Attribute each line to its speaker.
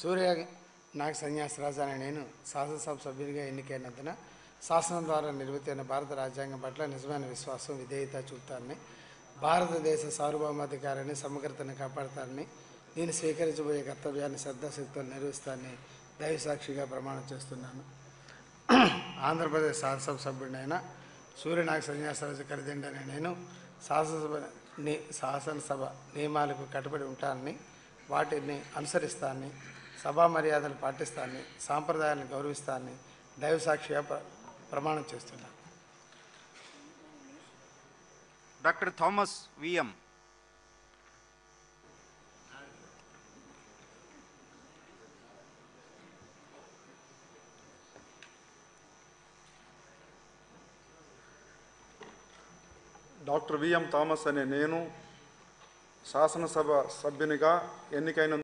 Speaker 1: సూర్యనాగ సన్యాసరాజు అనే నేను శాసనసభ సభ్యునిగా ఎన్నికైనందున శాసనం ద్వారా నిర్మితమైన భారత రాజ్యాంగం పట్ల నిజమైన విశ్వాసం, విధేయత చూపుతానని, భారతదేశ సార్వభౌమాధికారాన్ని, సమగ్రతను కాపాడతానని, నేను స్వీకరించబోయే కర్తవ్యాన్ని శ్రద్ధాశక్తులు నిర్వహిస్తానని దైవసాక్షిగా ప్రమాణం చేస్తున్నాను. ఆంధ్రప్రదేశ్ శాసనసభ సభ్యుడినైన సూర్యనాగ సన్యాసరాజు కరిదండి అనే నేను శాసనసభ నియమాలకు కట్టుబడి ఉంటానని, వాటిని అనుసరిస్తానని, సభా మర్యాదలు పాటిస్తానని, సాంప్రదాయాలను గౌరవిస్తానని దైవసాక్షిగా ప్రమాణం చేస్తున్నాను.
Speaker 2: Doctor Thomas VM.
Speaker 3: Doctor VM Thomas అనే నేను శాసనసభ సభ్యునిగా ఎన్నికైన